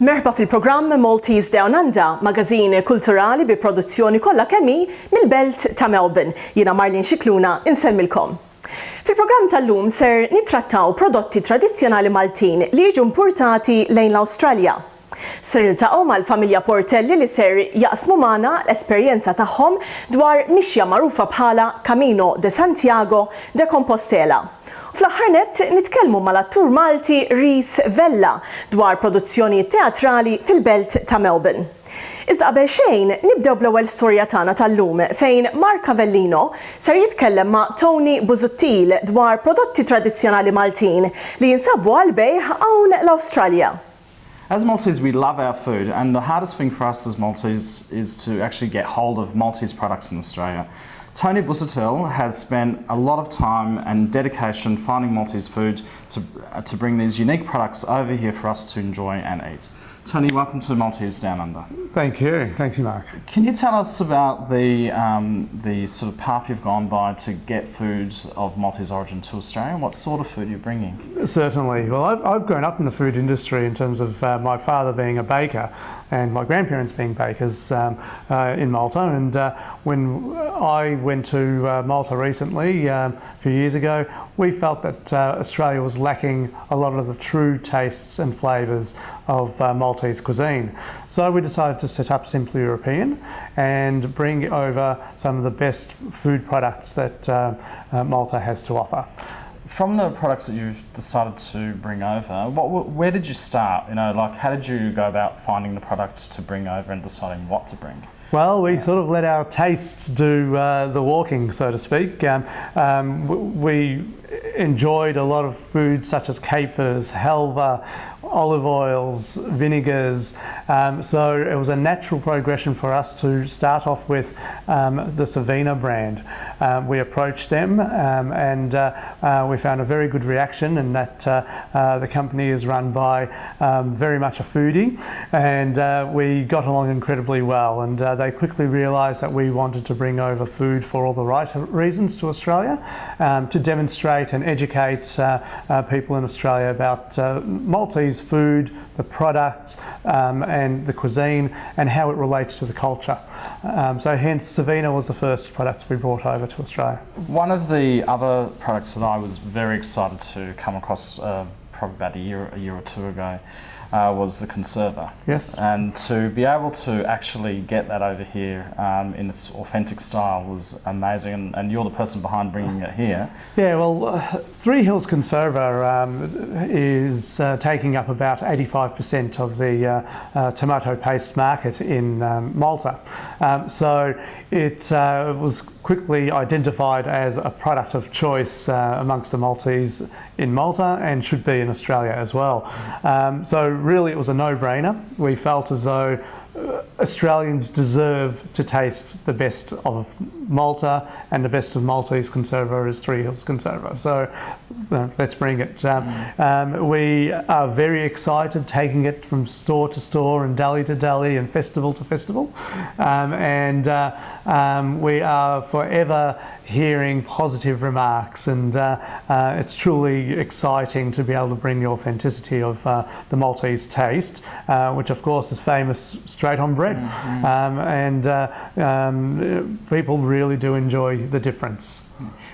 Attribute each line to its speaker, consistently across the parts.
Speaker 1: Merħba fil-programm Maltese DownUnder, magażin kulturali bi produzzjoni kollha kemm hi mill-belt ta' Melbourne. Jiena Marlin Xikluna insemmilkom. Fil-programm tal-lum ser nittrattaw prodotti tradizzjonali Maltin li jiġu importati lejn l-Awstralja. Ser niltaqgħu mal-familja Portelli li ser jaqsmu magħna l-esperjenza tagħhom dwar mixja magħrufa bħala Camino de Santiago de Compostela. Fl-aħħar nett nitkellmu mal-attur Malti Rhys Vella dwar produzzjoni teatrali fil-belt ta' Melbourne. Iżda qabel xejn nibdew bl-ewwel storja tagħna tal-lum fejn Mark Avellino ser jitkellem ma' Tony Busuttil dwar prodotti tradizzjonali Maltin li jinsabu għal-bejħ hawn l-Awstralja.
Speaker 2: As Maltese, we love our food, and the hardest thing for us as Maltese is to actually get hold of Maltese products in Australia. Tony Busuttil has spent a lot of time and dedication finding Maltese food to bring these unique products over here for us to enjoy and eat. Tony, welcome to Maltese DownUnder.
Speaker 3: Thank you, Mark.
Speaker 2: Can you tell us about the sort of path you've gone by to get food of Maltese origin to Australia, and what sort of food you're bringing?
Speaker 3: Certainly. Well, I've grown up in the food industry in terms of my father being a baker and my grandparents being bakers in Malta. And when I went to Malta recently, a few years ago, we felt that Australia was lacking a lot of the true tastes and flavours of Maltese cuisine. So we decided to set up Simply European and bring over some of the best food products that Malta has to offer.
Speaker 2: From the products that you've decided to bring over, where did you start? You know, like, how did you go about finding the products to bring over and deciding what to bring?
Speaker 3: Well, we sort of let our tastes do the walking, so to speak. We enjoyed a lot of food such as capers, halva, olive oils, vinegars. So it was a natural progression for us to start off with the Savina brand. We approached them and we found a very good reaction, and that the company is run by very much a foodie, and we got along incredibly well, and they quickly realised that we wanted to bring over food for all the right reasons to Australia, to demonstrate and educate people in Australia about Maltese food, the products and the cuisine, and how it relates to the culture. So hence Savina was the first product we brought over to Australia.
Speaker 2: One of the other products that I was very excited to come across probably about a year or two ago was the conserva.
Speaker 3: Yes.
Speaker 2: And to be able to actually get that over here in its authentic style was amazing, and you're the person behind bringing it here.
Speaker 3: Yeah, well, Three Hills Conserva is taking up about 85% of the tomato paste market in Malta. So it was quickly identified as a product of choice amongst the Maltese in Malta, and should be in Australia as well. So really it was a no-brainer. We felt as though Australians deserve to taste the best of Malta, and the best of Maltese conserva is Three Hills Conserva. So let's bring it. We are very excited taking it from store to store and deli to deli and festival to festival. And we are forever hearing positive remarks, and it's truly exciting to be able to bring the authenticity of the Maltese taste, which of course is famous straight on bread. And people really do enjoy the difference.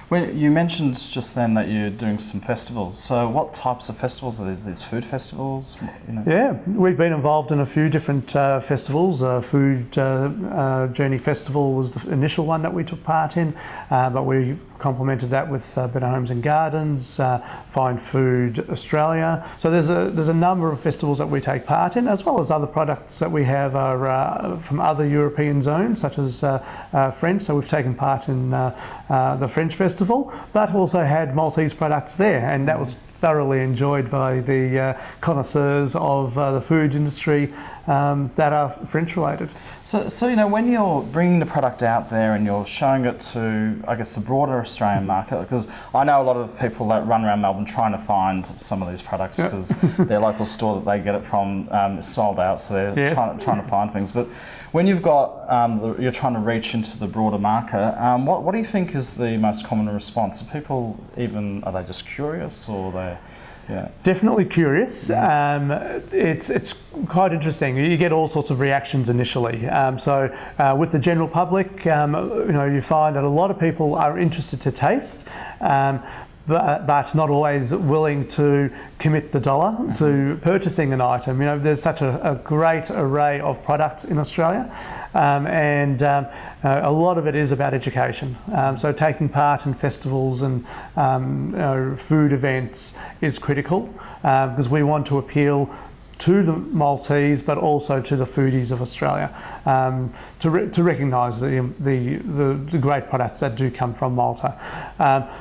Speaker 2: Well, you mentioned just then that you're doing some festivals. So what types of festivals are these food festivals? You know?
Speaker 3: Yeah, we've been involved in a few different festivals. Food Journey Festival was the initial one that we took part in, but we complemented that with Better Homes and Gardens, Fine Food Australia. So there's a number of festivals that we take part in, as well as other products that we have are from other European zones, such as French. So we've taken part in the French Festival, but also had Maltese products there, and that was thoroughly enjoyed by the connoisseurs of the food industry that are French related.
Speaker 2: So you know, when you're bringing the product out there and you're showing it to, I guess, the broader Australian market, because I know a lot of people that run around Melbourne trying to find some of these products because their local store that they get it from is sold out, so they're trying to find things. But when you've got you're trying to reach into the broader market, what do you think is the most common response? Are people are they just curious, or are they
Speaker 3: definitely curious. It's quite interesting. You get all sorts of reactions initially. With the general public, you find that a lot of people are interested to taste, but not always willing to commit the dollar to purchasing an item. There's such a great array of products in Australia, and a lot of it is about education. So taking part in festivals and food events is critical, because we want to appeal to the Maltese, but also to the foodies of Australia, to recognise the great products that do come from Malta.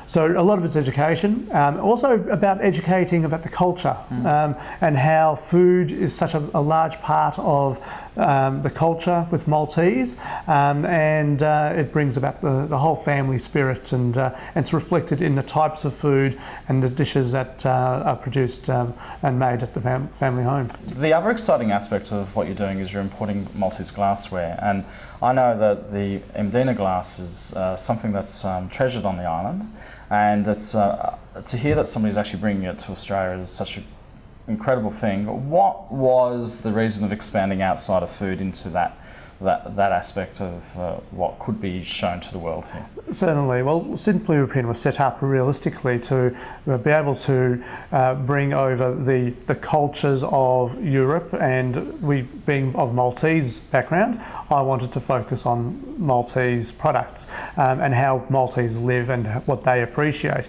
Speaker 3: So a lot of it's education, also about educating about the culture, and how food is such a large part of the culture with Maltese, and it brings about the whole family spirit, and it's reflected in the types of food and the dishes that are produced and made at the family home.
Speaker 2: The other exciting aspect of what you're doing is you're importing Maltese glassware, and I know that the MDU glass is something that's treasured on the island, and it's to hear that somebody's actually bringing it to Australia is such an incredible thing. What was the reason of expanding outside of food into that aspect of what could be shown to the world here?
Speaker 3: Certainly. Well, Simply European was set up realistically to be able to bring over the cultures of Europe, and we being of Maltese background, I wanted to focus on Maltese products and how Maltese live and what they appreciate.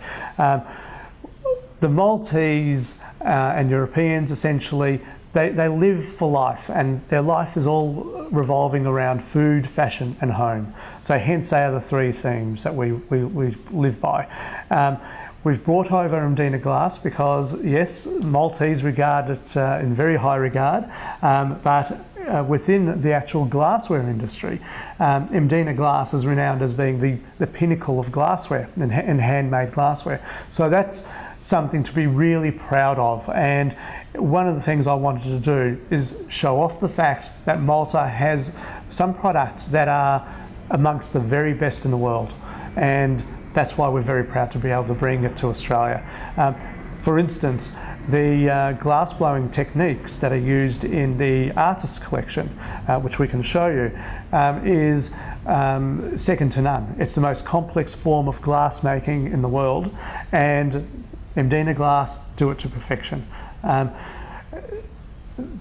Speaker 3: The Maltese and Europeans essentially, they live for life, and their life is all revolving around food, fashion and home. So hence they are the three themes that we live by. We've brought over MDU glass because, yes, Maltese regard it in very high regard, but within the actual glassware industry, MDU glass is renowned as being the pinnacle of glassware and handmade glassware. So that's something to be really proud of, and one of the things I wanted to do is show off the fact that Malta has some products that are amongst the very best in the world, and that's why we're very proud to be able to bring it to Australia. For instance, the glass blowing techniques that are used in the artist's collection, which we can show you, is second to none. It's the most complex form of glass making in the world, and MDU glass do it to perfection.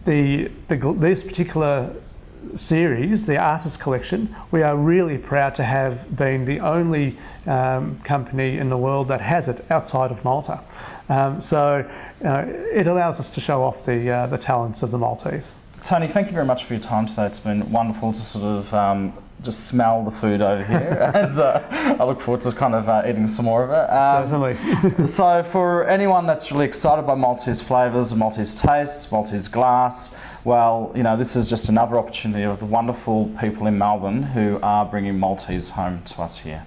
Speaker 3: This particular series, the artist collection, we are really proud to have been the only company in the world that has it outside of Malta. So it allows us to show off the talents of the Maltese.
Speaker 2: Tony, thank you very much for your time today. It's been wonderful to sort of just smell the food over here, and I look forward to kind of eating some more of it.
Speaker 3: Certainly.
Speaker 2: So for anyone that's really excited by Maltese flavours, Maltese tastes, Maltese glass, well, this is just another opportunity of the wonderful people in Melbourne who are bringing Maltese home to us here.